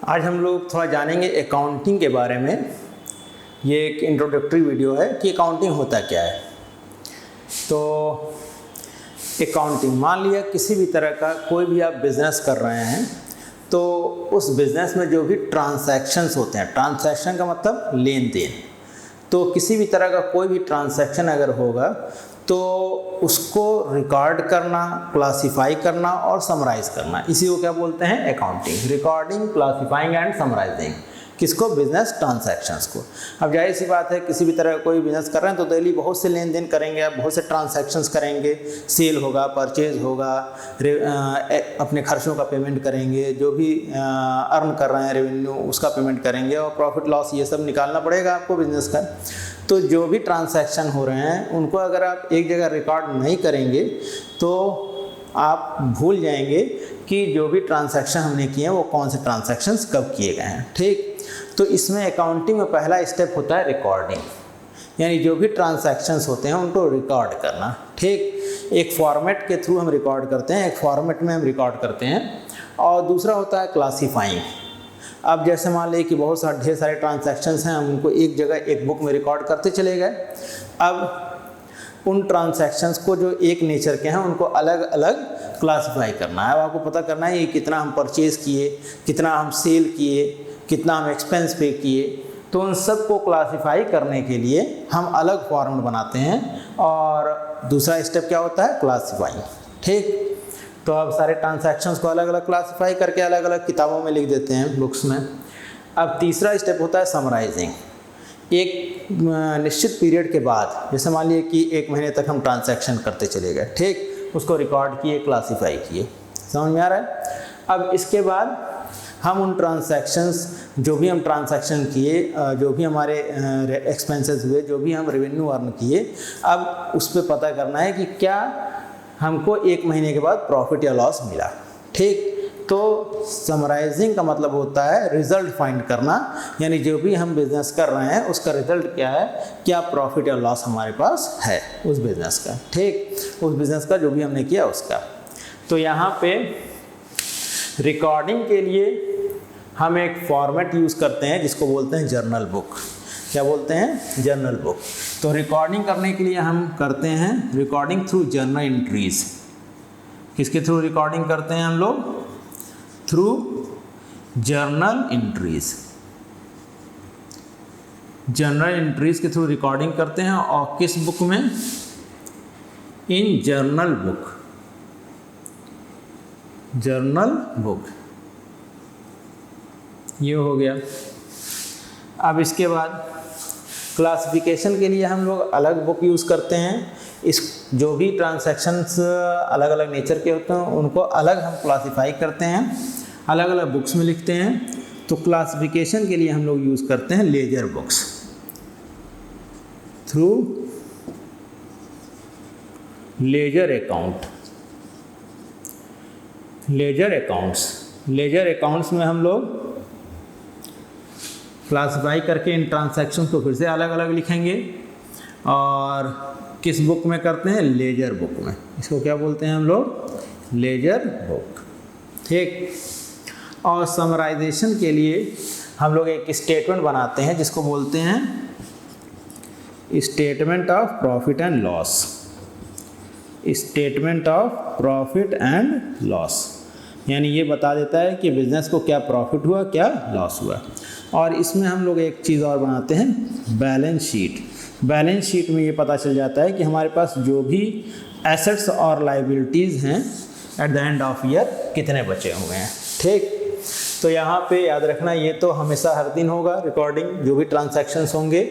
आज हम लोग थोड़ा जानेंगे अकाउंटिंग के बारे में। ये एक इंट्रोडक्टरी वीडियो है कि अकाउंटिंग होता क्या है। तो अकाउंटिंग, मान लिया किसी भी तरह का कोई भी आप बिज़नेस कर रहे हैं, तो उस बिज़नेस में जो भी ट्रांसैक्शंस होते हैं, ट्रांसैक्शन का मतलब लेन देन, तो किसी भी तरह का कोई भी ट्रांसैक्शन अगर होगा तो उसको रिकॉर्ड करना, क्लासिफाई करना और समराइज़ करना, इसी को क्या बोलते हैं? Accounting. Recording, classifying and summarising, किसको? बिजनेस ट्रांसैक्शंस को। अब जाहिर सी बात है, किसी भी तरह का कोई बिजनेस कर रहे हैं तो डेली बहुत से लेन देन करेंगे, आप बहुत से ट्रांसैक्शंस करेंगे, सेल होगा, परचेज होगा, अपने खर्चों का पेमेंट करेंगे, जो भी अर्न कर रहे हैं रेवेन्यू उसका पेमेंट करेंगे, और प्रॉफिट लॉस ये सब निकालना पड़ेगा आपको बिजनेस का। तो जो भी ट्रांसैक्शन हो रहे हैं उनको अगर आप एक जगह रिकॉर्ड नहीं करेंगे तो आप भूल जाएंगे कि जो भी ट्रांसैक्शन हमने किए हैं वो कौन से ट्रांसैक्शंस कब किए गए हैं। ठीक, तो इसमें अकाउंटिंग में पहला स्टेप होता है रिकॉर्डिंग, यानी जो भी ट्रांसैक्शंस होते हैं उनको रिकॉर्ड करना। ठीक, एक फॉर्मेट के थ्रू हम रिकॉर्ड करते हैं, एक फॉर्मेट में हम रिकॉर्ड करते हैं। और दूसरा होता है क्लासीफाइंग। अब जैसे मान लें कि बहुत सारे ढेर सारे ट्रांसैक्शंस हैं, हम उनको एक जगह एक बुक में रिकॉर्ड करते चले गए। अब उन ट्रांसैक्शंस को जो एक नेचर के हैं उनको अलग अलग क्लासिफाई करना है। अब आपको पता करना है कि कितना हम परचेज़ किए, कितना हम सेल किए, कितना हम एक्सपेंस पे किए। तो उन सब को क्लासिफाई करने के लिए हम अलग फॉर्मेट बनाते हैं, और दूसरा स्टेप क्या होता है? क्लासिफाइंग। ठीक, तो अब सारे ट्रांसैक्शंस को अलग अलग क्लासिफाई करके अलग अलग किताबों में लिख देते हैं, बुक्स में। अब तीसरा स्टेप होता है समराइजिंग। एक निश्चित पीरियड के बाद, जैसे मान लिए कि 1 महीने तक हम ट्रांसैक्शन करते चले गए, ठीक, उसको रिकॉर्ड किए, क्लासिफाई किए। समझ में आ रहा है? अब इसके बाद हम उन ट्रांसैक्शंस, जो भी हम ट्रांसैक्शन किए, जो भी हमारे एक्सपेंसेस हुए, जो भी हम रेवेन्यू अर्न किए, अब उस पर पता करना है कि क्या हमको 1 महीने के बाद प्रॉफिट या लॉस मिला। ठीक, तो समराइजिंग का मतलब होता है रिजल्ट फाइंड करना, यानी जो भी हम बिजनेस कर रहे हैं उसका रिजल्ट क्या है, क्या प्रॉफिट या लॉस हमारे पास है उस बिजनेस का। ठीक, उस बिजनेस का जो भी हमने किया उसका। तो यहाँ पे रिकॉर्डिंग के लिए हम एक फॉर्मेट यूज़ करते हैं जिसको बोलते हैं जर्नल बुक। क्या बोलते हैं? Journal book. तो रिकॉर्डिंग करने के लिए हम करते हैं रिकॉर्डिंग थ्रू जर्नल एंट्रीज। किसके थ्रू रिकॉर्डिंग करते हैं हम लोग? Through journal entries. Journal entries के थ्रू रिकॉर्डिंग करते हैं, और किस बुक में? इन जर्नल बुक। जर्नल बुक, ये हो गया। अब इसके बाद क्लासिफिकेशन के लिए हम लोग अलग बुक यूज़ करते हैं। इस जो भी ट्रांसैक्शंस अलग अलग नेचर के होते हैं उनको अलग हम क्लासिफाई करते हैं, अलग अलग बुक्स में लिखते हैं। तो क्लासिफिकेशन के लिए हम लोग यूज़ करते हैं ledger books. Through ledger account, ledger accounts. Ledger accounts में हम लोग क्लासिफाई करके इन ट्रांसैक्शन को फिर से अलग अलग लिखेंगे। और किस बुक में करते हैं? लेजर बुक में। इसको क्या बोलते हैं हम लोग? Laser book. ठीक, और समराइजेशन के लिए हम लोग एक स्टेटमेंट बनाते हैं जिसको बोलते हैं statement of profit and loss. Statement of profit and loss, यानी ये बता देता है कि बिजनेस को क्या प्रॉफिट हुआ, क्या लॉस हुआ। और इसमें हम लोग एक चीज़ और बनाते हैं, बैलेंस शीट। बैलेंस शीट में ये पता चल जाता है कि हमारे पास जो भी एसेट्स और लाइबिलिटीज़ हैं at the end of year कितने बचे हुए हैं। ठीक, तो यहाँ पे याद रखना, ये तो हमेशा हर दिन होगा रिकॉर्डिंग, जो भी ट्रांसैक्शंस होंगे।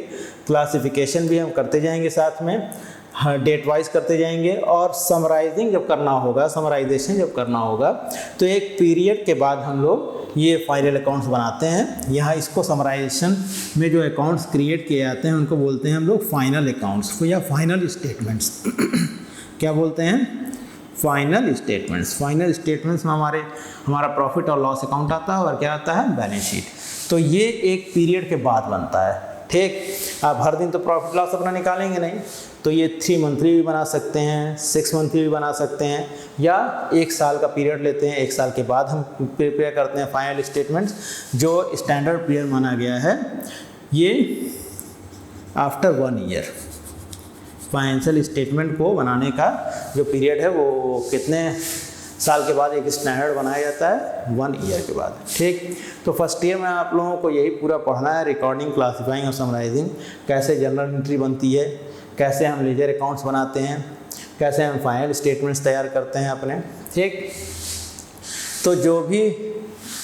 क्लासिफिकेशन भी हम करते जाएंगे साथ में, डेट वाइज करते जाएंगे। और समराइजिंग जब करना होगा, समराइजेशन जब करना होगा, तो एक पीरियड के बाद हम लोग ये फाइनल अकाउंट्स बनाते हैं। यहाँ इसको समराइजेशन में जो अकाउंट्स क्रिएट किए जाते हैं उनको बोलते हैं हम लोग फाइनल अकाउंट्स या फाइनल स्टेटमेंट्स। क्या बोलते हैं? Final statements. फाइनल स्टेटमेंट्स में हमारा प्रॉफिट और लॉस अकाउंट आता है, और क्या आता है? Balance sheet. तो ये एक पीरियड के बाद बनता है। ठीक। आप हर दिन तो प्रॉफिट लॉस अपना निकालेंगे नहीं, तो ये 3 मंथली भी बना सकते हैं, 6 मंथली भी बना सकते हैं, या 1 साल का पीरियड लेते हैं, 1 साल के बाद हम प्रिपेयर करते हैं फाइनल स्टेटमेंट्स। जो स्टैंडर्ड पीरियड माना गया है ये आफ्टर 1 ईयर, फाइनेंशियल स्टेटमेंट को बनाने का जो पीरियड है वो कितने साल के बाद एक स्टैंडर्ड बनाया जाता है, 1 ईयर के बाद। ठीक, तो फर्स्ट ईयर में आप लोगों को यही पूरा पढ़ना है, रिकॉर्डिंग, क्लासिफाइंग और समराइजिंग, कैसे जर्नल एंट्री बनती है, कैसे हम लेजर अकाउंट्स बनाते हैं, कैसे हम फाइनल स्टेटमेंट्स तैयार करते हैं अपने। ठीक, तो जो भी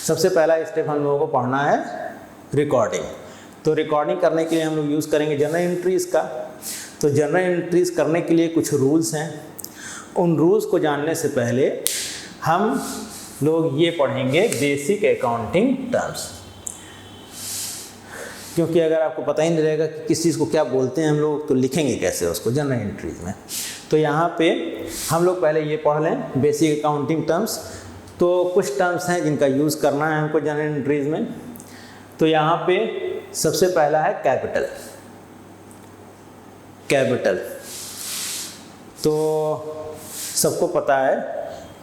सबसे पहला स्टेप हम लोगों को पढ़ना है रिकॉर्डिंग। तो रिकॉर्डिंग करने के लिए हम लोग यूज़ करेंगे जर्नल एंट्रीज़ का। तो जर्नल एंट्रीज़ करने के लिए कुछ रूल्स हैं, उन रूल्स को जानने से पहले हम लोग ये पढ़ेंगे बेसिक अकाउंटिंग टर्म्स, क्योंकि अगर आपको पता ही नहीं रहेगा कि किस चीज़ को क्या बोलते हैं हम लोग, तो लिखेंगे कैसे उसको जर्नल एंट्रीज में। तो यहाँ पे हम लोग पहले ये पढ़ लें बेसिक अकाउंटिंग टर्म्स। तो कुछ टर्म्स हैं जिनका यूज़ करना है हमको जर्नल एंट्रीज में। तो यहाँ पे सबसे पहला है कैपिटल। कैपिटल तो सबको पता है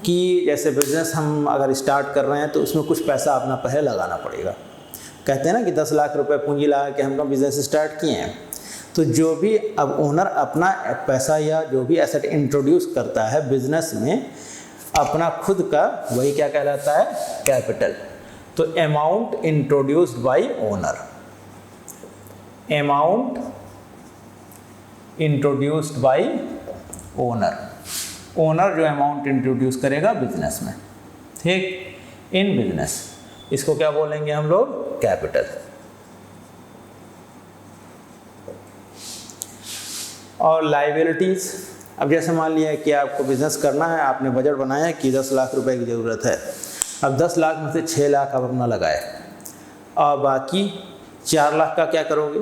कि जैसे बिज़नेस हम अगर स्टार्ट कर रहे हैं तो उसमें कुछ पैसा अपना पहले लगाना पड़ेगा। कहते हैं ना कि 10 लाख रुपए पूंजी लगा के हमको बिज़नेस स्टार्ट किए हैं। तो जो भी अब ओनर अपना पैसा या जो भी एसेट इंट्रोड्यूस करता है बिज़नेस में अपना खुद का, वही क्या कहलाता है, कैपिटल। तो amount introduced by owner, amount introduced by owner, owner जो अमाउंट इंट्रोड्यूस करेगा बिजनेस में, ठीक, इन बिजनेस, इसको क्या बोलेंगे हम लोग, कैपिटल। और लायबिलिटीज़, अब जैसे मान लिया कि आपको बिजनेस करना है, आपने बजट बनाया कि 10 लाख रुपए की ज़रूरत है। अब 10 लाख में से 6 लाख आप अपना लगाए और बाकी 4 लाख का क्या करोगे,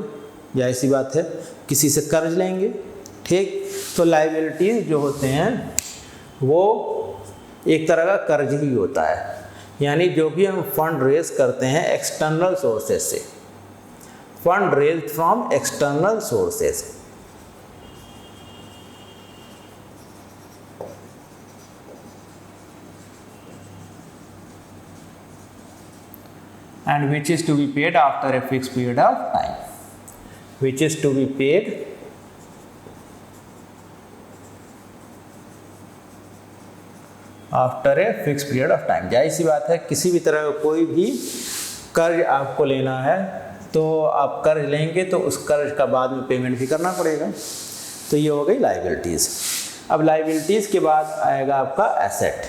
या ऐसी बात है किसी से कर्ज लेंगे। ठीक, तो लायबिलिटीज़ जो होते हैं वो एक तरह का कर्ज ही होता है, यानी जो भी हम फंड रेज करते हैं एक्सटर्नल सोर्सेज से, fund raise from external sources, and which is to be paid after a fixed period of time, which is to be paid after a fix period of time. जाहिर सी बात है किसी भी तरह का कोई भी कर्ज आपको लेना है तो आप कर्ज लेंगे तो उस कर्ज का बाद में पेमेंट भी करना पड़ेगा। तो ये हो गई लायबिलिटीज़। अब लायबिलिटीज़ के बाद आएगा आपका एसेट।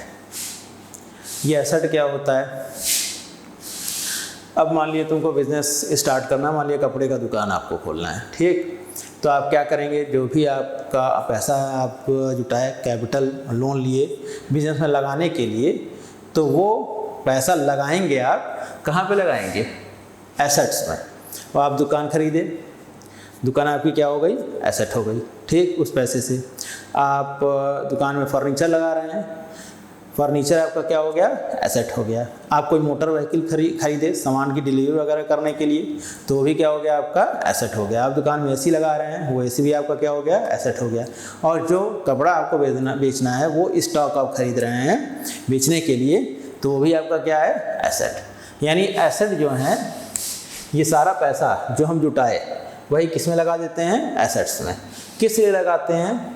ये एसेट क्या होता है, अब मान लिया तुमको बिजनेस स्टार्ट करना, मान लिया कपड़े का दुकान आपको खोलना है। ठीक, तो आप क्या करेंगे, जो भी आपका पैसा आप जुटाए, कैपिटल लोन लिए बिजनेस में लगाने के लिए, तो वो पैसा लगाएंगे आप कहाँ पे लगाएंगे, एसेट्स में। और आप दुकान खरीदे, दुकान आपकी क्या हो गई, एसेट हो गई। ठीक, उस पैसे से आप दुकान में फर्नीचर लगा रहे हैं, फर्नीचर आपका क्या हो गया, एसेट हो गया। आप कोई मोटर व्हीकल खरीदे सामान की डिलीवरी वगैरह करने के लिए, तो वो भी क्या हो गया, आपका एसेट हो गया। आप दुकान में एसी लगा रहे हैं, वो एसी भी आपका क्या हो गया, एसेट हो गया। और जो कपड़ा आपको बेचना है, वो स्टॉक आप खरीद रहे हैं बेचने के लिए, तो वो भी आपका क्या है, एसेट। यानी एसेट जो है, ये सारा पैसा जो हम जुटाए वही किस में लगा देते हैं, एसेट्स में। किस लिए लगाते हैं,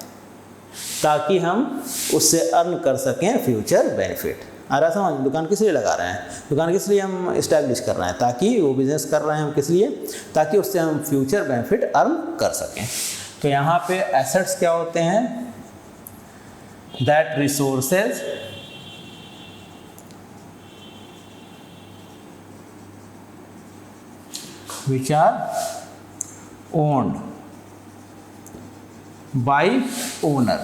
ताकि हम उससे अर्न कर सकें फ्यूचर बेनिफिट। आ रहा समझ, दुकान किस लिए लगा रहे हैं, दुकान किस लिए हम इस्टेब्लिश कर रहे हैं, ताकि वो बिज़नेस कर रहे हैं हम किस लिए, ताकि उससे हम फ्यूचर बेनिफिट अर्न कर सकें। तो यहाँ पे एसेट्स क्या होते हैं, that resources which are owned by owner,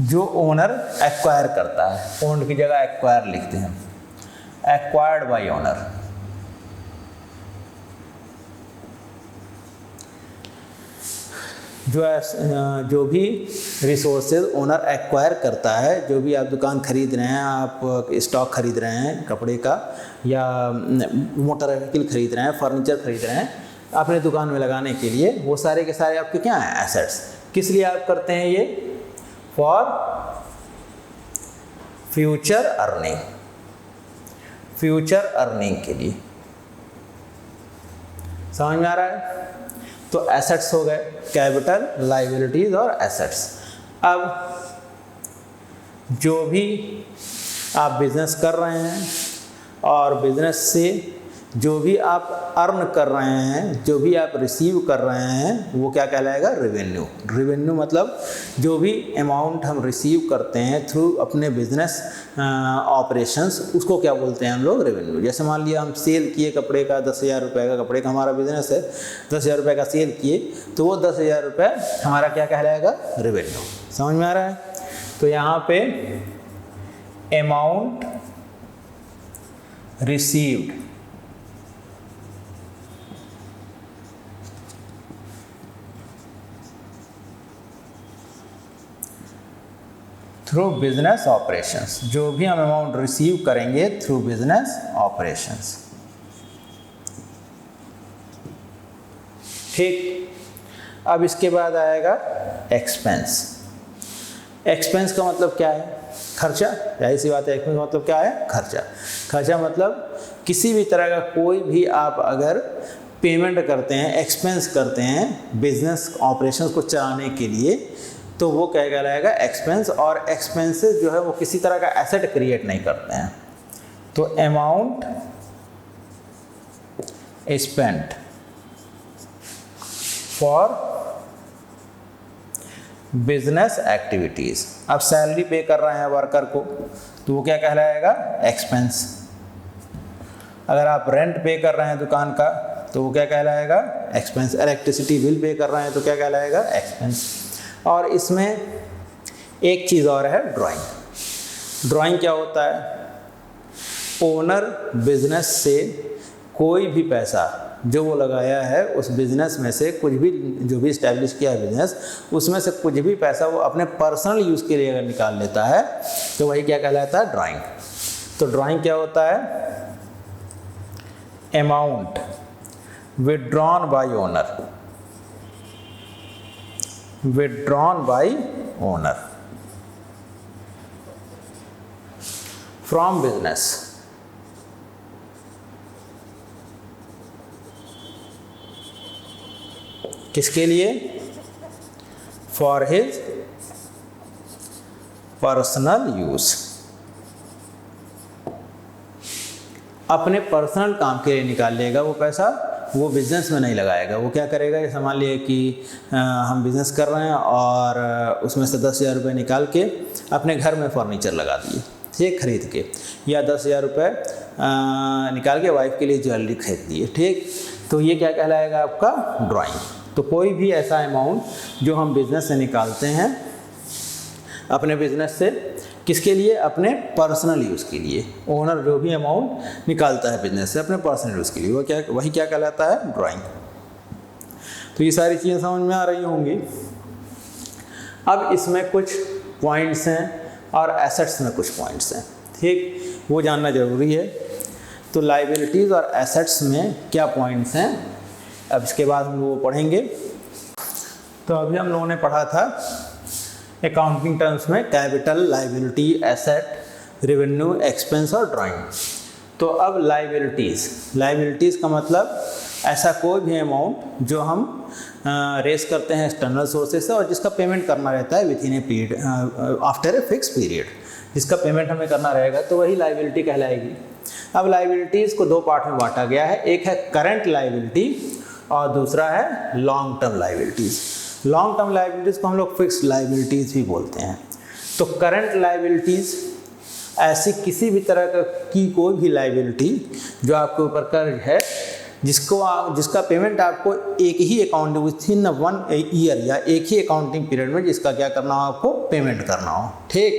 जो ओनर एक्वायर करता है, ओन्ड की जगह एक्वायर लिखते हैं, एक्वायर्ड बाय ओनर। जो भी रिसोर्सेज ओनर एक्वायर करता है, जो भी आप दुकान खरीद रहे हैं, आप स्टॉक खरीद रहे हैं कपड़े का, या मोटर व्हीकल खरीद रहे हैं, फर्नीचर खरीद रहे हैं अपने दुकान में लगाने के लिए, वो सारे के सारे आपके क्या हैं? एसेट्स। किस लिए आप करते हैं ये? For future earning, future earning के लिए। समझ में आ रहा है? तो एसेट्स हो गए, कैपिटल, लायबिलिटीज और एसेट्स। अब जो भी आप बिजनेस कर रहे हैं और बिजनेस से जो भी आप अर्न कर रहे हैं, जो भी आप रिसीव कर रहे हैं, वो क्या कहलाएगा? रेवेन्यू। रेवेन्यू मतलब जो भी अमाउंट हम रिसीव करते हैं थ्रू अपने बिजनेस ऑपरेशंस, उसको क्या बोलते हैं हम लोग? रेवेन्यू। जैसे मान लिया हम सेल किए कपड़े का 10,000 रुपये का, कपड़े का हमारा बिजनेस है, 10,000 रुपये का सेल किए, तो वो 10,000 रुपये हमारा क्या कहलाएगा? रेवेन्यू। समझ में आ रहा है? तो यहाँ पे amount received through business operations, जो भी हम अमाउंट रिसीव करेंगे थ्रू बिजनेस ऑपरेशंस। ठीक। अब इसके बाद आएगा एक्सपेंस। एक्सपेंस का मतलब क्या है? खर्चा। जाहिर सी बात है, एक्सपेंस का मतलब क्या है? खर्चा। खर्चा मतलब किसी भी तरह का कोई भी आप अगर पेमेंट करते हैं, एक्सपेंस करते हैं बिजनेस ऑपरेशंस को चलाने के लिए, तो वो क्या कहलाएगा? एक्सपेंस। और एक्सपेंसेस जो है वो किसी तरह का एसेट क्रिएट नहीं करते हैं। तो amount spent for business activities. अब सैलरी पे कर रहे हैं वर्कर को, तो वो क्या कहलाएगा? एक्सपेंस। अगर आप रेंट पे कर रहे हैं दुकान का, तो वो क्या कहलाएगा? एक्सपेंस। इलेक्ट्रिसिटी बिल पे कर रहे हैं तो क्या कहलाएगा? एक्सपेंस। और इसमें एक चीज़ और है, ड्राइंग। ड्राइंग क्या होता है? ओनर बिजनेस से कोई भी पैसा जो वो लगाया है उस बिजनेस में से कुछ भी, जो भी इस्टेब्लिश किया है बिजनेस, उसमें से कुछ भी पैसा वो अपने पर्सनल यूज़ के लिए अगर निकाल लेता है तो वही क्या कहलाता है? ड्राइंग। तो ड्राइंग क्या होता है? Amount withdrawn bye owner, withdrawn by owner from business किसके लिए? for his personal use, अपने पर्सनल काम के लिए निकाल लेगा वो पैसा, वो बिज़नेस में नहीं लगाएगा। वो क्या करेगा? जैसे मान लिए कि हम बिज़नेस कर रहे हैं और उसमें से 10,000 रुपये निकाल के अपने घर में फर्नीचर लगा दिए, ठीक, खरीद के, या 10,000 रुपये निकाल के वाइफ के लिए ज्वेलरी खरीद दिए, ठीक। तो ये क्या कहलाएगा? आपका ड्राइंग। तो कोई भी ऐसा अमाउंट जो हम बिज़नेस से निकालते हैं अपने बिज़नेस से, किसके लिए? अपने पर्सनल यूज़ के लिए। ओनर जो भी अमाउंट निकालता है बिजनेस से अपने पर्सनल यूज़ के लिए, वही क्या कहलाता है? ड्राइंग। तो ये सारी चीज़ें समझ में आ रही होंगी। अब इसमें कुछ पॉइंट्स हैं और एसेट्स में कुछ पॉइंट्स हैं, ठीक, वो जानना ज़रूरी है। तो लायबिलिटीज़ और एसेट्स में क्या पॉइंट्स हैं, अब इसके बाद हम लोग पढ़ेंगे। तो अभी हम लोगों ने पढ़ा था अकाउंटिंग टर्म्स में capital, liability, asset, revenue, expense और ड्राइंग। तो अब लायबिलिटीज़ का मतलब ऐसा कोई भी अमाउंट जो हम रेस करते हैं एक्सटर्नल सोर्सेज से और जिसका पेमेंट करना रहता है with in a period, after a fix period, जिसका पेमेंट हमें करना रहेगा, तो वही लायबिलिटी कहलाएगी। अब लायबिलिटीज़ को दो पार्ट में बांटा गया है, एक है करंट लायबिलिटी और दूसरा है long term liabilities. Long term liabilities को हम लोग फिक्स्ड लायबिलिटीज़ भी बोलते हैं। तो करंट लायबिलिटीज़ ऐसी किसी भी तरह की कोई भी लायबिलिटी जो आपके ऊपर कर्ज है, जिसका पेमेंट आपको एक ही अकाउंटिंग विथ इन 1 ईयर या एक ही अकाउंटिंग पीरियड में जिसका क्या करना हो, आपको पेमेंट करना हो, ठीक।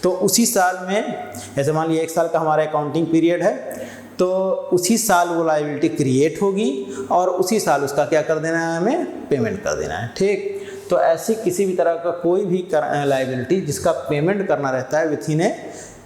तो उसी साल में, जैसे मान लीजिए 1 साल का हमारा अकाउंटिंग पीरियड है, तो उसी साल वो लायबिलिटी क्रिएट होगी और उसी साल उसका क्या कर देना है, हमें पेमेंट कर देना है, ठीक। तो ऐसी किसी भी तरह का कोई भी लाइबिलिटी जिसका पेमेंट करना रहता है with in A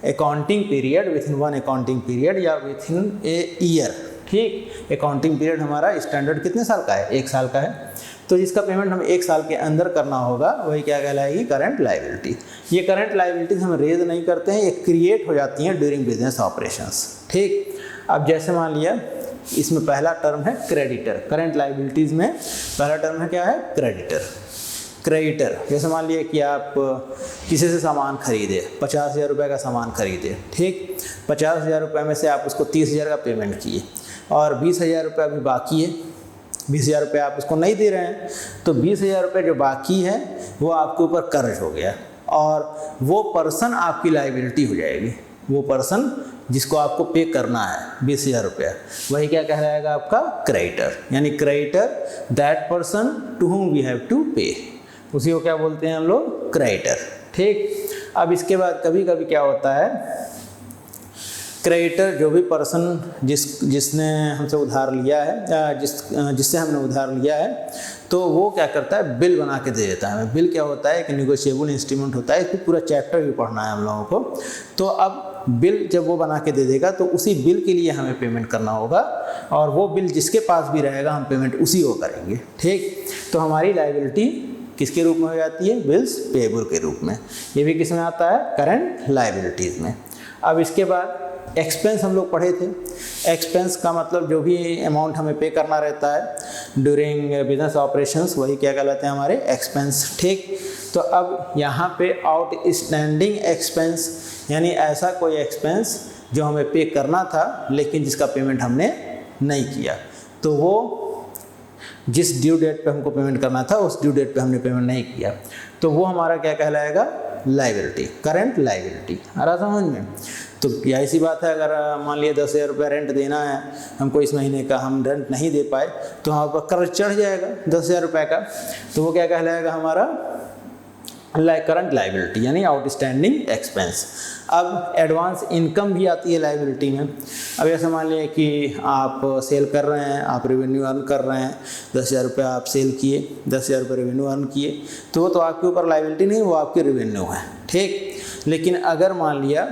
accounting period, with in one accounting period या विथ इन ए ईयर, ठीक। अकाउंटिंग पीरियड हमारा स्टैंडर्ड कितने साल का है? 1 साल का है। तो जिसका पेमेंट हमें 1 साल के अंदर करना होगा वही क्या कहलाएगी? Current liability. ये करंट लाइबिलिटीज हम रेज नहीं करते हैं, ये क्रिएट हो जाती हैं ड्यूरिंग बिजनेस ऑपरेशंस, ठीक। अब जैसे मान लिया इसमें पहला टर्म है क्रेडिटर, करंट लाइबिलिटीज़ में पहला टर्म है क्या है? क्रेडिटर। क्रेडिटर जैसे मान लिया कि आप किसी से सामान खरीदे, 50,000 रुपये का सामान खरीदे, ठीक। 50,000 रुपये में से आप उसको 30,000 का पेमेंट किए और 20,000 रुपये अभी बाकी है, 20,000 रुपये आप उसको नहीं दे रहे हैं, तो 20,000 रुपये जो बाकी है वो आपके ऊपर कर्ज हो गया और वो पर्सन आपकी लाइबिलिटी हो जाएगी। वो पर्सन जिसको आपको पे करना है 20,000 रुपया, वही क्या कहलाएगा? आपका क्रेडिटर। यानी creditor that person to whom we have to pay, उसी को क्या बोलते हैं हम लोग? क्रेडिटर, ठीक। अब इसके बाद कभी कभी क्या होता है, क्रेडिटर जो भी पर्सन जिसने हमसे उधार लिया है, जिससे हमने उधार लिया है, तो वो क्या करता है? बिल बना के दे देता है हमें। बिल क्या होता है? एक नेगोशिएबल इंस्ट्रूमेंट होता है, इसको पूरा चैप्टर भी पढ़ना है हम लोगों को। तो अब बिल जब वो बना के दे देगा तो उसी बिल के लिए हमें पेमेंट करना होगा और वो बिल जिसके पास भी रहेगा हम पेमेंट उसी को करेंगे, ठीक। तो हमारी लाइबिलिटी किसके रूप में हो जाती है? बिल्स पेएबल के रूप में। ये भी किस में आता है? करंट लाइबिलिटीज़ में। अब इसके बाद एक्सपेंस हम लोग पढ़े थे। एक्सपेंस का मतलब जो भी अमाउंट हमें पे करना रहता है ड्यूरिंग बिजनेस ऑपरेशंस, वही क्या कहलाते हैं? हमारे एक्सपेंस, ठीक। तो अब यहाँ पे आउटस्टैंडिंग एक्सपेंस यानी ऐसा कोई एक्सपेंस जो हमें पे करना था लेकिन जिसका पेमेंट हमने नहीं किया, तो वो जिस ड्यू डेट पे हमको पेमेंट करना था उस ड्यू डेट पे हमने पेमेंट नहीं किया, तो वो हमारा क्या कहलाएगा? Liability, current liability. आ रहा समझ में? तो क्या ऐसी बात है, अगर मान लिया 10,000 रुपये रेंट देना है हमको इस महीने का, हम रेंट नहीं दे पाए तो हमारे पर कर्ज चढ़ जाएगा 10,000 रुपये का, तो वो क्या कहलाएगा? हमारा करंट लाइबिलिटी यानी आउटस्टैंडिंग एक्सपेंस। अब एडवांस इनकम भी आती है लाइबिलिटी में। अब ऐसा मान लिया कि आप सेल कर रहे हैं, आप रेवेन्यू अर्न कर रहे हैं, 10,000 रुपये आप सेल किए, 10,000 रुपये रेवेन्यू अर्न किए, तो वो तो आपके ऊपर लाइबिलिटी नहीं, वो आपकी रेवेन्यू है, ठीक। लेकिन अगर मान लिया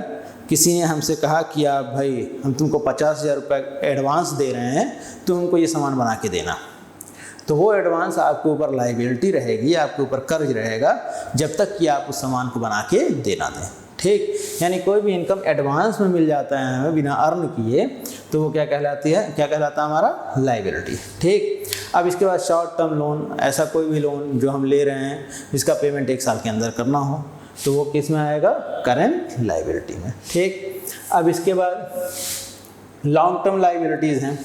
किसी ने हमसे कहा कि आप भाई हम तुमको 50,000 रुपये एडवांस दे रहे हैं, तो हमको ये सामान बना के देना, तो वो एडवांस आपके ऊपर लाइबिलिटी रहेगी, आपके ऊपर कर्ज रहेगा जब तक कि आप उस सामान को बना के देना दें, ठीक। यानी कोई भी इनकम एडवांस में मिल जाता है हमें बिना अर्न किए, तो वो क्या कहलाती है? क्या कहलाता है? हमारा लाइबिलिटी, ठीक। अब इसके बाद शॉर्ट टर्म लोन, ऐसा कोई भी लोन जो हम ले रहे हैं जिसका पेमेंट 1 साल के अंदर करना हो, तो वो किस में आएगा? करंट लाइबिलिटी में, ठीक। अब इसके बाद लॉन्ग टर्म लाइबिलिटीज़ हैं।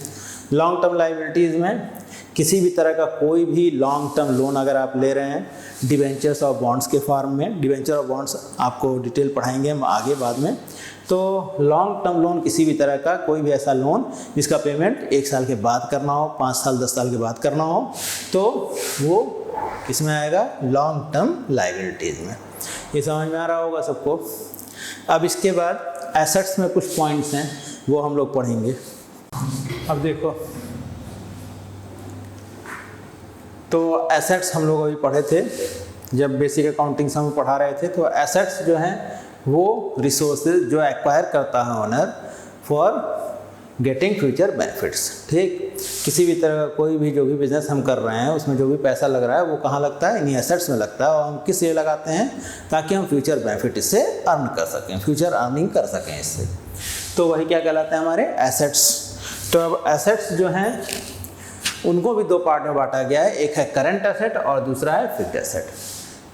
लॉन्ग टर्म लाइबिलिटीज़ में किसी भी तरह का कोई भी लॉन्ग टर्म लोन अगर आप ले रहे हैं डिबेंचर्स और बॉन्ड्स के फॉर्म में, डिबेंचर और बॉन्ड्स आपको डिटेल पढ़ाएंगे हम आगे बाद में, तो लॉन्ग टर्म लोन किसी भी तरह का कोई भी ऐसा लोन जिसका पेमेंट 1 साल के बाद करना हो, 5 साल 10 साल के बाद करना हो, तो वो किस में आएगा? लॉन्ग टर्म लाइबिलिटीज़ में। ये समझ में आ रहा होगा सबको। अब इसके बाद एसेट्स में कुछ पॉइंट्स हैं वो हम लोग पढ़ेंगे। अब देखो, तो एसेट्स हम लोग अभी पढ़े थे जब बेसिक अकाउंटिंग से हम पढ़ा रहे थे, तो एसेट्स जो हैं वो रिसोर्सेज जो एक्वायर करता है owner for getting future benefits, ठीक। किसी भी तरह का कोई भी जो भी बिजनेस हम कर रहे हैं उसमें जो भी पैसा लग रहा है वो कहाँ लगता है? इन्हीं एसेट्स में लगता है। और हम किस लिए लगाते हैं? ताकि हम फ्यूचर बेनिफिट इससे अर्न कर सकें, फ्यूचर अर्निंग कर सकें इससे, तो वही क्या कहलाते हैं? हमारे एसेट्स। तो अब एसेट्स जो हैं उनको भी 2 पार्ट में बांटा गया है, एक है करंट एसेट और दूसरा है फिक्स्ड एसेट।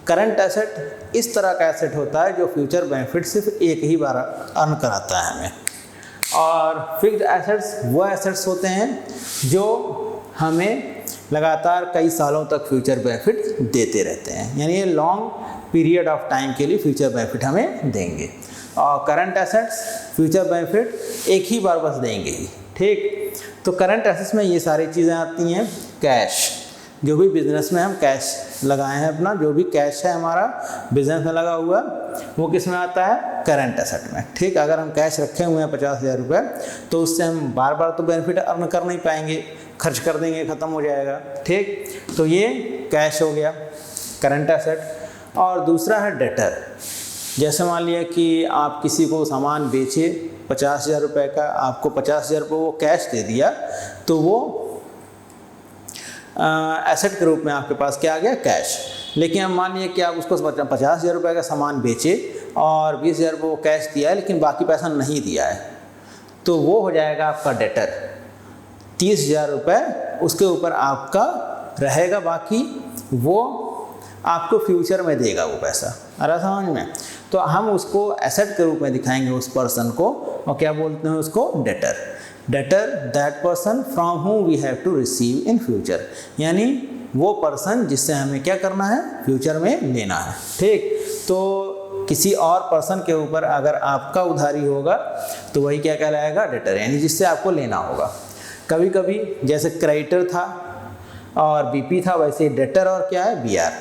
करंट एसेट इस तरह का एसेट होता है जो फ्यूचर बेनिफिट सिर्फ एक ही बार अर्न कराता है हमें, और फिक्स्ड एसेट्स वो एसेट्स होते हैं जो हमें लगातार कई सालों तक फ्यूचर बेनिफिट देते रहते हैं, यानी ये लॉन्ग पीरियड ऑफ टाइम के लिए फ्यूचर बेनिफिट हमें देंगे। और करंट एसेट्स फ्यूचर बेनिफिट एक ही बार बस देंगे ही, ठीक। तो करंट एसेट्स में ये सारी चीज़ें आती हैं। कैश, जो भी बिजनेस में हम कैश लगाए हैं, अपना जो भी कैश है हमारा बिजनेस में लगा हुआ, वो किस में आता है? करंट एसेट में, ठीक। अगर हम कैश रखे हुए हैं 50,000 रुपये, तो उससे हम बार बार तो बेनिफिट अर्न कर नहीं पाएंगे, खर्च कर देंगे, ख़त्म हो जाएगा, ठीक। तो ये कैश हो गया। Current asset. और दूसरा है डेटर। जैसे मान लिया कि आप किसी को सामान बेचे 50,000 रुपये का, आपको 50,000 रुपये वो कैश दे दिया, तो वो एसेट के रूप में आपके पास क्या आ गया, कैश। लेकिन अब मान लीजिए कि आप उसको 50,000 रुपये का सामान बेचे और 20,000 रुपये वो कैश दिया है, लेकिन बाकी पैसा नहीं दिया है, तो वो हो जाएगा आपका डेटर। 30,000 रुपये उसके ऊपर आपका रहेगा, बाकी वो आपको फ्यूचर में देगा वो पैसा। आ रहा समझ में? तो हम उसको एसेट के रूप में दिखाएंगे उस पर्सन को, और क्या बोलते हैं उसको, debtor. Debtor that person from whom we have to receive in future, यानी वो पर्सन जिससे हमें क्या करना है, फ्यूचर में लेना है। ठीक, तो किसी और पर्सन के ऊपर अगर आपका उधारी होगा तो वही क्या कहलाएगा, डेटर, यानी जिससे आपको लेना होगा। कभी कभी जैसे क्रेडिटर था और बीपी था, वैसे डेटर और क्या है, बीआर।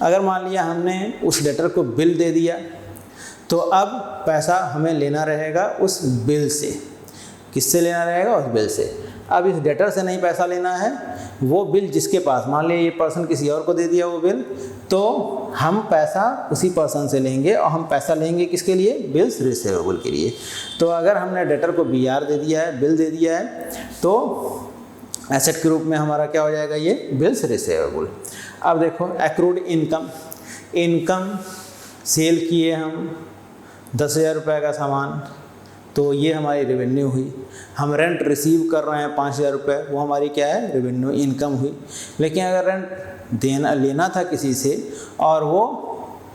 अगर मान लिया हमने उस डेटर को बिल दे दिया, तो अब पैसा हमें लेना रहेगा उस बिल से। किससे लेना रहेगा, उस बिल से। अब इस डेटर से नहीं पैसा लेना है, वो बिल जिसके पास, मान लिया ये पर्सन किसी और को दे दिया वो बिल, तो हम पैसा उसी पर्सन से लेंगे, और हम पैसा लेंगे किसके लिए, बिल्स रिसीवेबल के लिए। तो अगर हमने डेटर को बीआर दे दिया है, बिल दे दिया है, तो एसेट के रूप में हमारा क्या हो जाएगा, ये बिल्स रिसीवेबल। अब देखो एक्रूड इनकम। इनकम सेल किए हम 10,000 रुपये का सामान, तो ये हमारी रेवेन्यू हुई। हम रेंट रिसीव कर रहे हैं 5,000 रुपये, वो हमारी क्या है, रेवेन्यू, इनकम हुई। लेकिन अगर रेंट लेना था किसी से और वो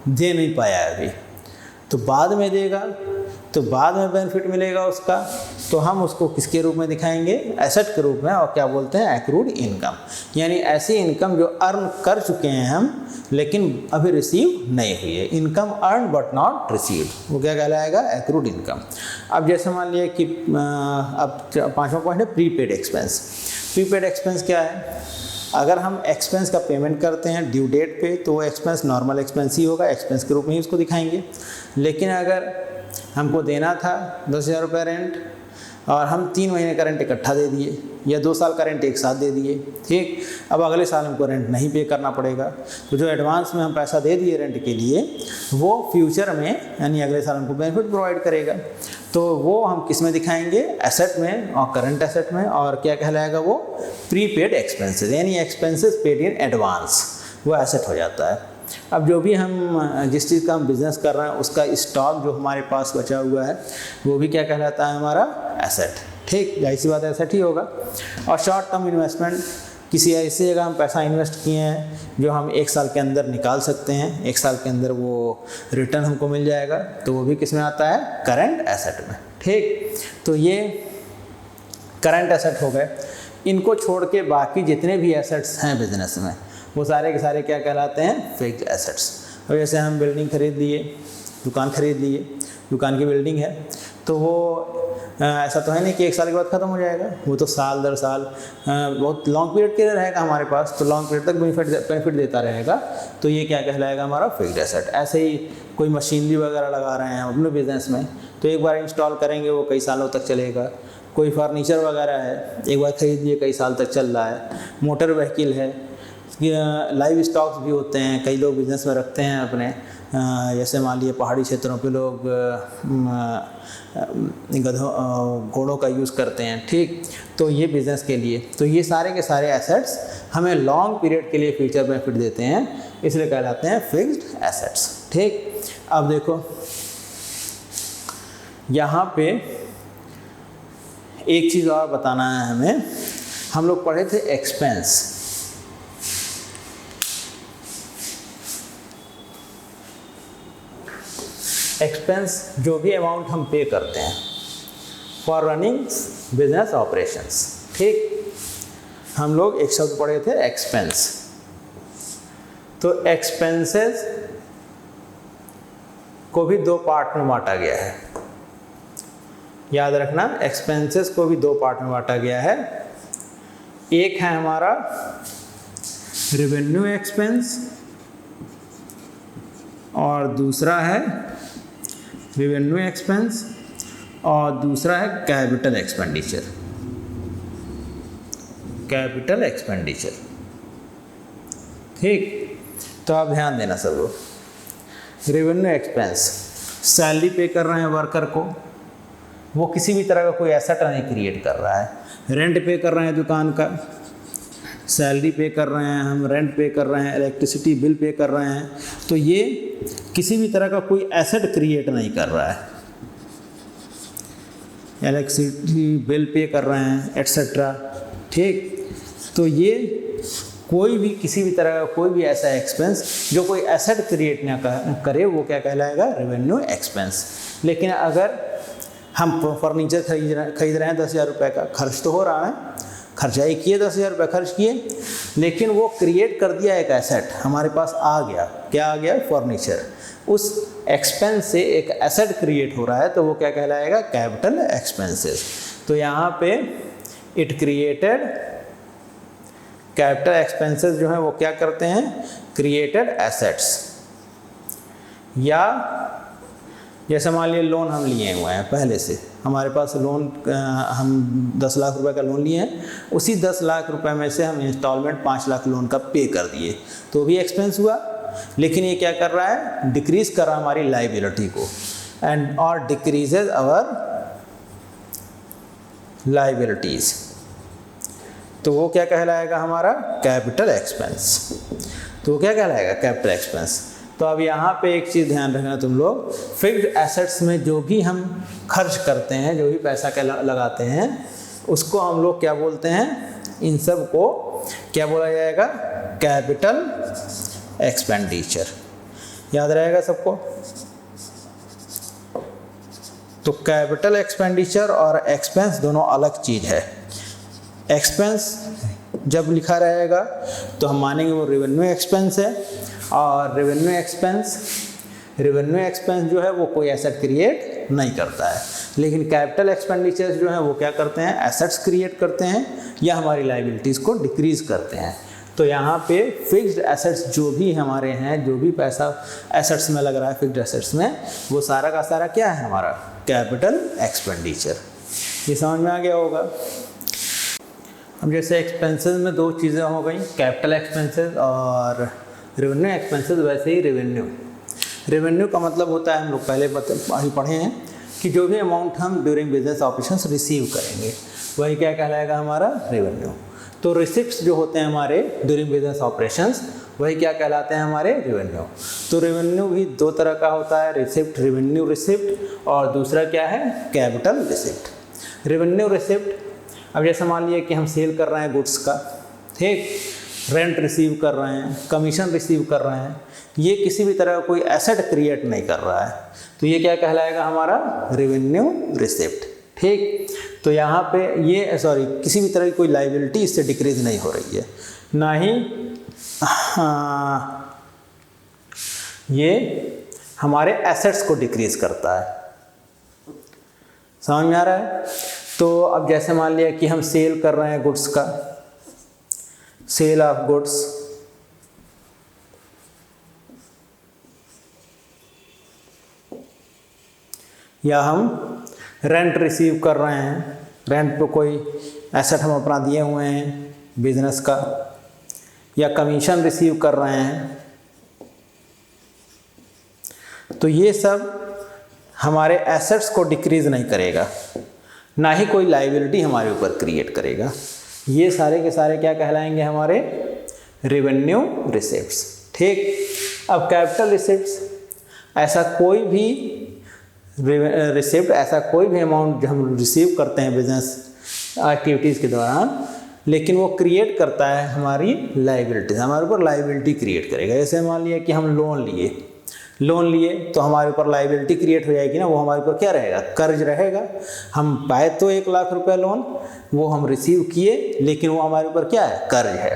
दे नहीं पाया अभी, तो बाद में देगा, तो बाद में बेनिफिट मिलेगा उसका, तो हम उसको किसके रूप में दिखाएंगे, एसेट के रूप में, और क्या बोलते हैं, एक्रूड इनकम। यानी ऐसी इनकम जो अर्न कर चुके हैं हम, लेकिन अभी रिसीव नहीं हुई है। Income earn but not received, वो क्या कहलाएगा, एक्रूड इनकम। अब जैसे मान लिया कि अब 5वां पॉइंट है प्रीपेड एक्सपेंस। प्रीपेड एक्सपेंस क्या है, अगर हम एक्सपेंस का पेमेंट करते हैं ड्यू डेट पे, तो वो एक्सपेंस नॉर्मल एक्सपेंस ही होगा, एक्सपेंस के रूप में ही उसको दिखाएंगे। लेकिन अगर हमको देना था 10,000 रुपये रेंट, और हम 3 महीने का रेंट इकट्ठा दे दिए, या 2 साल का रेंट एक साथ दे दिए, ठीक, अब अगले साल हमको रेंट नहीं पे करना पड़ेगा, तो जो एडवांस में हम पैसा दे दिए रेंट के लिए, वो फ्यूचर में यानी अगले साल हमको बेनिफिट प्रोवाइड करेगा। तो वो हम किस में दिखाएंगे, एसेट में और करंट एसेट में। और क्या कहलाएगा वो, प्रीपेड एक्सपेंसेस, यानी एक्सपेंसेस पेड इन एडवांस, वो एसेट हो जाता है। अब जो भी हम जिस चीज़ का हम बिज़नेस कर रहे हैं, उसका स्टॉक जो हमारे पास बचा हुआ है, वो भी क्या कहलाता है, हमारा एसेट। ठीक, जाहिर सी बात एसेट ही होगा। और शॉर्ट टर्म इन्वेस्टमेंट, किसी ऐसी जगह हम पैसा इन्वेस्ट किए हैं जो हम 1 साल के अंदर निकाल सकते हैं, 1 साल के अंदर वो रिटर्न हमको मिल जाएगा, तो वो भी किस में आता है, करंट एसेट में। ठीक, तो ये करंट एसेट हो गए। इनको छोड़ के बाकी जितने भी एसेट्स हैं बिजनेस में, वो सारे के सारे क्या कहलाते हैं, फिक्स्ड एसेट्स। और जैसे हम बिल्डिंग खरीद लिए, दुकान खरीद लिए, दुकान की बिल्डिंग है, तो वो ऐसा तो है नहीं कि 1 साल के बाद ख़त्म हो जाएगा, वो तो साल दर साल बहुत लॉन्ग पीरियड के लिए रहेगा हमारे पास, तो लॉन्ग पीरियड तक बेनिफिट देता रहेगा, तो ये क्या कहलाएगा, हमारा फिक्स्ड एसेट। ऐसे ही कोई मशीनरी वगैरह लगा रहे हैं अपने बिजनेस में, तो एक बार इंस्टॉल करेंगे वो कई सालों तक चलेगा। कोई फर्नीचर वगैरह है, एक बार खरीद लिए कई साल तक चल रहा है। मोटर व्हीकल है, लाइव स्टॉक्स भी होते हैं, कई लोग बिज़नेस में रखते हैं अपने, जैसे मान लिए पहाड़ी क्षेत्रों पे लोग घोड़ों का यूज़ करते हैं। ठीक, तो ये बिज़नेस के लिए, तो ये सारे के सारे एसेट्स हमें लॉन्ग पीरियड के लिए फ्यूचर बेनिफिट देते हैं, इसलिए कहलाते हैं फिक्स्ड एसेट्स। ठीक, अब देखो यहाँ पे एक चीज़ और बताना है हमें। हम लोग पढ़े थे एक्सपेंस, एक्सपेंस जो भी अमाउंट हम पे करते हैं फॉर रनिंग बिजनेस ऑपरेशंस। ठीक, हम लोग एक शब्द पढ़े थे एक्सपेंस। तो एक्सपेंसेस को भी 2 पार्ट में बांटा गया है, याद रखना, एक्सपेंसेस को भी 2 पार्ट में बांटा गया है। एक है हमारा रेवेन्यू एक्सपेंस और दूसरा है रेवेन्यू एक्सपेंस और दूसरा है कैपिटल एक्सपेंडिचर। कैपिटल एक्सपेंडिचर, ठीक, तो आप ध्यान देना सब लोग, रेवेन्यू एक्सपेंस, सैलरी पे कर रहे हैं वर्कर को, वो किसी भी तरह का कोई एसेट नहीं क्रिएट कर रहा है। रेंट पे कर रहे हैं दुकान का, सैलरी पे कर रहे हैं हम, रेंट पे कर रहे हैं, इलेक्ट्रिसिटी बिल पे कर रहे हैं, तो ये किसी भी तरह का कोई एसेट क्रिएट नहीं कर रहा है। इलेक्ट्रिसिटी बिल पे कर रहे हैं एट्सेट्रा, ठीक। तो ये कोई भी किसी भी तरह का कोई भी ऐसा एक्सपेंस जो कोई एसेट क्रिएट ना करे वो क्या कहलाएगा, रेवेन्यू एक्सपेंस। लेकिन अगर हम फर्नीचर खरीद रहे हैं 10,000 रुपये का, खर्च तो हो रहा है, खर्चा ही किए 10,000 रुपये खर्च किए, लेकिन वो क्रिएट कर दिया एक एसेट, हमारे पास आ गया, क्या आ गया, फर्नीचर। उस एक्सपेंस से एक एसेट क्रिएट हो रहा है तो वो क्या कहलाएगा, कैपिटल एक्सपेंसेस। तो यहाँ पे इट क्रिएटेड, कैपिटल एक्सपेंसेस जो हैं वो क्या करते हैं, क्रिएटेड एसेट्स। या जैसे मान लीजिए लोन हम लिए हुए हैं पहले से, हमारे पास लोन, हम 10 लाख रुपए का लोन लिए हैं, उसी 10 लाख रुपए में से हम इंस्टॉलमेंट 5 लाख लोन का पे कर दिए, तो भी एक्सपेंस हुआ। लेकिन ये क्या कर रहा है, डिक्रीज कर रहा है हमारी लाइबिलिटी को, एंड और डिक्रीजेज अवर लाइबिलिटीज, तो वो क्या कहलाएगा हमारा, कैपिटल एक्सपेंस। तो वो क्या कहलाएगा, कैपिटल एक्सपेंस। तो अब यहाँ पे एक चीज़ ध्यान रखना तुम लोग, फिक्स्ड एसेट्स में जो भी हम खर्च करते हैं, जो भी पैसा लगाते हैं, उसको हम लोग क्या बोलते हैं, इन सब को क्या बोला जाएगा, कैपिटल एक्सपेंडिचर। याद रहेगा सबको। तो कैपिटल एक्सपेंडिचर और एक्सपेंस दोनों अलग चीज़ है। एक्सपेंस जब लिखा रहेगा तो हम मानेंगे वो रेवेन्यू एक्सपेंस है, और रेवेन्यू एक्सपेंस जो है वो कोई एसेट क्रिएट नहीं करता है। लेकिन कैपिटल एक्सपेंडिचर्स जो हैं वो क्या करते हैं, एसेट्स क्रिएट करते हैं या हमारी लाइबिलिटीज़ को डिक्रीज करते हैं। तो यहाँ पे फिक्स्ड एसेट्स जो भी हमारे हैं, जो भी पैसा एसेट्स में लग रहा है, फिक्स्ड एसेट्स में, वो सारा का सारा क्या है हमारा, कैपिटल एक्सपेंडिचर। ये समझ में आ गया होगा। अब जैसे एक्सपेंसेस में दो चीज़ें हो गई, कैपिटल एक्सपेंसेस और रेवेन्यू एक्सपेंसेस, वैसे ही रेवेन्यू का मतलब होता है, हम लोग पहले पढ़े हैं कि जो भी अमाउंट हम ड्यूरिंग बिजनेस ऑपरेशंस रिसीव करेंगे वही क्या कहलाएगा हमारा, रेवेन्यू। तो रिसिप्ट्स जो होते हैं हमारे ड्यूरिंग बिजनेस ऑपरेशंस वही क्या कहलाते हैं हमारे, रेवेन्यू। तो रेवेन्यू भी दो तरह का होता है, रिसिप्ट, रेवेन्यू रिसिप्ट, और दूसरा क्या है, कैपिटल रिसिप्ट। रेवेन्यू रिसिप्ट, अब जैसे मान लीजिए कि हम सेल कर रहे हैं गुड्स का, ठीक, रेंट रिसीव कर रहे हैं, कमीशन रिसीव कर रहे हैं, ये किसी भी तरह का कोई एसेट क्रिएट नहीं कर रहा है, तो ये क्या कहलाएगा हमारा, रेवेन्यू रिसिप्ट, ठीक। तो यहाँ पे ये किसी भी तरह की कोई लाइबिलिटी इससे डिक्रीज नहीं हो रही है, ना ही ये हमारे एसेट्स को डिक्रीज करता है। समझ में आ रहा है। तो अब जैसे मान लिया कि हम सेल कर रहे हैं गुड्स का, सेल ऑफ गुड्स, या हम रेंट रिसीव कर रहे हैं, रेंट पे कोई एसेट हम अपना दिए हुए हैं बिजनेस का, या कमीशन रिसीव कर रहे हैं, तो ये सब हमारे एसेट्स को डिक्रीज नहीं करेगा, ना ही कोई लाइबिलिटी हमारे ऊपर क्रिएट करेगा। ये सारे के सारे क्या कहलाएंगे हमारे, रेवेन्यू रिसिप्ट्स, ठीक। अब कैपिटल रिसिप्ट्स, ऐसा कोई भी रिसिप्ट, ऐसा कोई भी अमाउंट जो हम रिसीव करते हैं बिजनेस एक्टिविटीज़ के दौरान, लेकिन वो क्रिएट करता है हमारी लाइबिलिटी, हमारे ऊपर लाइबिलिटी क्रिएट करेगा। जैसे मान लिया कि हम लोन लिए तो हमारे ऊपर लाइबिलिटी क्रिएट हो जाएगी ना, वो हमारे ऊपर क्या रहेगा, कर्ज रहेगा। हम पाए तो 1 लाख रुपए लोन, वो हम रिसीव किए, लेकिन वो हमारे ऊपर क्या है, कर्ज है,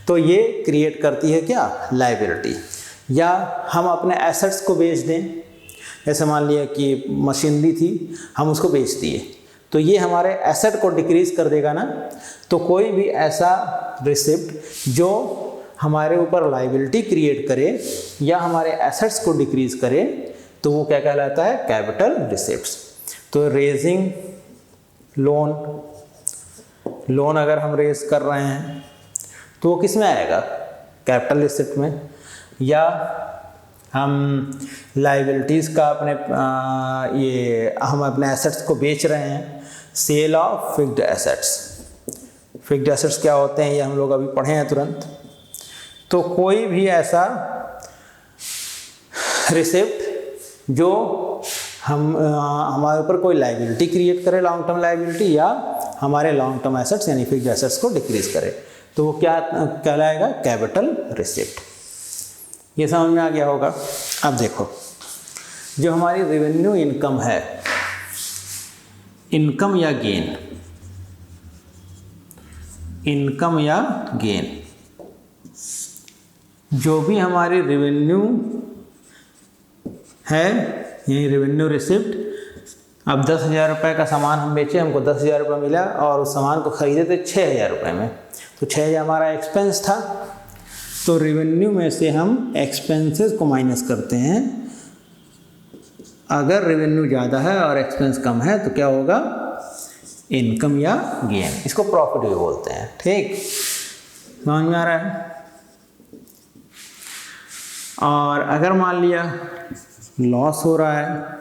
तो ये क्रिएट करती है क्या, लाइबिलिटी। या हम अपने एसेट्स को बेच दें, जैसे मान लिया कि मशीनरी थी, हम उसको बेच दिए, तो ये हमारे एसेट को डिक्रीज कर देगा ना। तो कोई भी ऐसा रिसिप्ट जो हमारे ऊपर लाइबिलिटी क्रिएट करे या हमारे एसेट्स को डिक्रीज करे, तो वो क्या कहलाता है, कैपिटल रिसिप्ट्स। तो रेजिंग लोन अगर हम रेज कर रहे हैं तो वो किस में आएगा, कैपिटल रिसिप्ट में। या हम लाइबिलिटीज़ का हम अपने एसेट्स को बेच रहे हैं, sale of fixed assets. Fixed assets क्या होते हैं ये हम लोग अभी पढ़े हैं तुरंत। तो कोई भी ऐसा रिसिप्ट जो हमारे ऊपर कोई लाइबिलिटी क्रिएट करे, लॉन्ग टर्म लाइबिलिटी, या हमारे लॉन्ग टर्म एसेट्स यानी फिक्स्ड एसेट्स को डिक्रीज करे, तो वो क्या कहलाएगा? Capital receipt. ये समझ में आ गया होगा। अब देखो, जो हमारी रेवेन्यू इनकम है, इनकम या गेन, इनकम या गेन, जो भी हमारी रेवेन्यू है, यही रेवेन्यू रिसिप्ट। अब 10,000 रुपये का सामान हम बेचे, हमको 10,000 रुपये मिला और उस सामान को ख़रीदे थे 6,000 रुपये में, तो 6,000 हमारा एक्सपेंस था। तो रेवेन्यू में से हम एक्सपेंसेस को माइनस करते हैं। अगर रेवेन्यू ज़्यादा है और एक्सपेंस कम है तो क्या होगा? इनकम या गेन। इसको प्रॉफिट भी बोलते हैं। ठीक, समझ में आ रहा है? और अगर मान लिया लॉस हो रहा है,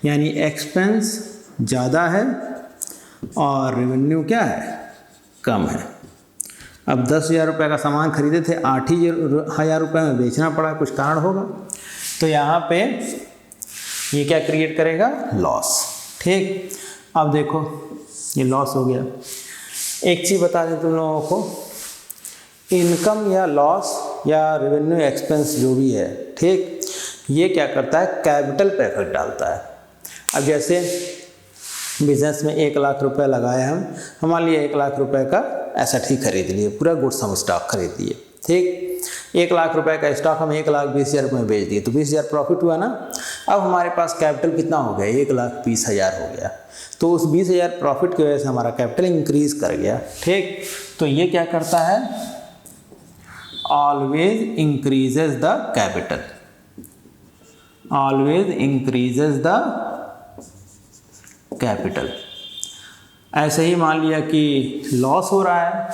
यानी एक्सपेंस ज़्यादा है और रेवेन्यू क्या है? कम है। अब 10,000 रुपये का सामान खरीदे थे, 8,000 रुपये में बेचना पड़ा, कुछ कारण होगा, तो यहाँ पे ये क्या क्रिएट करेगा? लॉस। ठीक, अब देखो ये लॉस हो गया। एक चीज़ बता दें तुम लोगों को, इनकम या लॉस या रेवेन्यू एक्सपेंस जो भी है, ठीक, ये क्या करता है? कैपिटल पे इफेक्ट डालता है। अब जैसे बिजनेस में 1 लाख रुपए लगाए हम, हमारे लिए 1 लाख रुपए का एसेट ही खरीद लिए, पूरा गुड्स हम स्टॉक खरीद लिए। ठीक, 1 लाख रुपए का स्टॉक हम 1,20,000 रुपये में बेच दिए, तो 20,000 प्रॉफिट हुआ ना। अब हमारे पास कैपिटल कितना हो गया? 1,20,000 हो गया। तो उस 20,000 प्रॉफिट की वजह से हमारा कैपिटल इंक्रीज कर गया। ठीक, तो ये क्या करता है? Always increases the capital, always increases the capital. ऐसे ही मान लिया कि लॉस हो रहा है,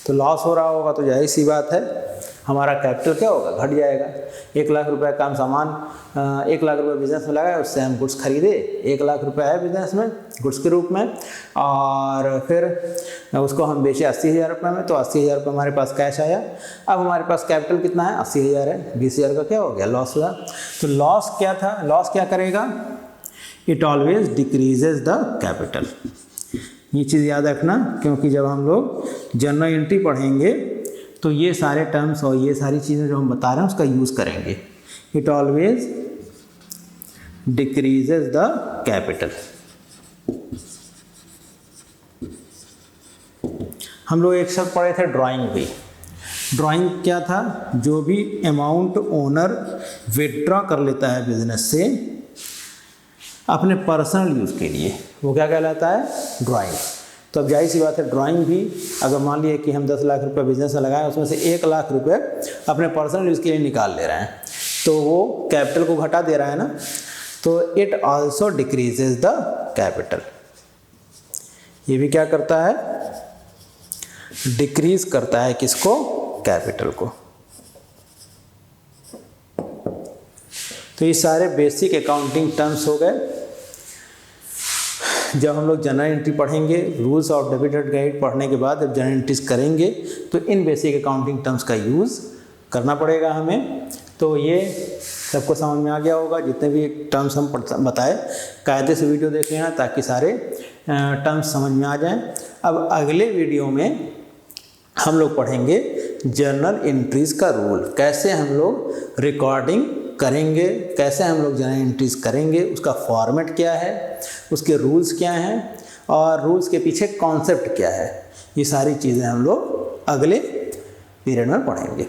तो लॉस हो रहा होगा तो जाहिर सी बात है हमारा कैपिटल क्या होगा? घट जाएगा। 1 लाख रुपए का हम सामान 1 लाख रुपए बिजनेस में लगाए, उससे हम गुड्स खरीदे, 1 लाख रुपए है बिजनेस में गुड्स के रूप में, और फिर उसको हम बेचे 80,000 रुपये में, तो 80,000 रुपये हमारे पास कैश आया। अब हमारे पास कैपिटल कितना है? 80,000 है, 20,000 का क्या हो गया? लॉस हुआ। तो लॉस क्या था? लॉस क्या करेगा? It always decreases the capital. ये चीज़ याद रखना, क्योंकि जब हम लोग जर्नल एंट्री पढ़ेंगे तो ये सारे टर्म्स और ये सारी चीज़ें जो हम बता रहे हैं उसका यूज़ करेंगे। It always decreases the capital. हम लोग एक शब्द पढ़े थे ड्राइंग भी। ड्राइंग क्या था? जो भी अमाउंट ओनर विथड्रॉ कर लेता है बिजनेस से अपने पर्सनल यूज़ के लिए, वो क्या कहलाता है? ड्राइंग। तो अब जाहिर सी बात है, ड्राइंग भी अगर मान लिए कि हम 10 लाख रुपए बिजनेस में लगाएं, उसमें से 1 लाख रुपए अपने पर्सनल यूज़ के लिए निकाल ले रहे हैं, तो वो कैपिटल को घटा दे रहा है ना। तो it also decreases the capital. ये भी क्या करता है? डिक्रीज करता है किसको? कैपिटल को। तो ये सारे बेसिक अकाउंटिंग टर्म्स हो गए। जब हम लोग जनरल एंट्री पढ़ेंगे, रूल्स ऑफ डेबिट गाइड पढ़ने के बाद जब जनरल एंट्रीज करेंगे तो इन बेसिक अकाउंटिंग टर्म्स का यूज़ करना पड़ेगा हमें। तो ये सबको समझ में आ गया होगा। जितने भी टर्म्स हम बताए, कायदे से वीडियो देख लेना ताकि सारे टर्म्स समझ में आ जाएं। अब अगले वीडियो में हम लोग पढ़ेंगे जर्नल एंट्रीज का रूल, कैसे हम लोग रिकॉर्डिंग करेंगे, कैसे हम लोग जर्नल एंट्रीज करेंगे, उसका फॉर्मेट क्या है, उसके रूल्स क्या हैं और रूल्स के पीछे कॉन्सेप्ट क्या है। ये सारी चीज़ें हम लोग अगले पीरियड में पढ़ेंगे।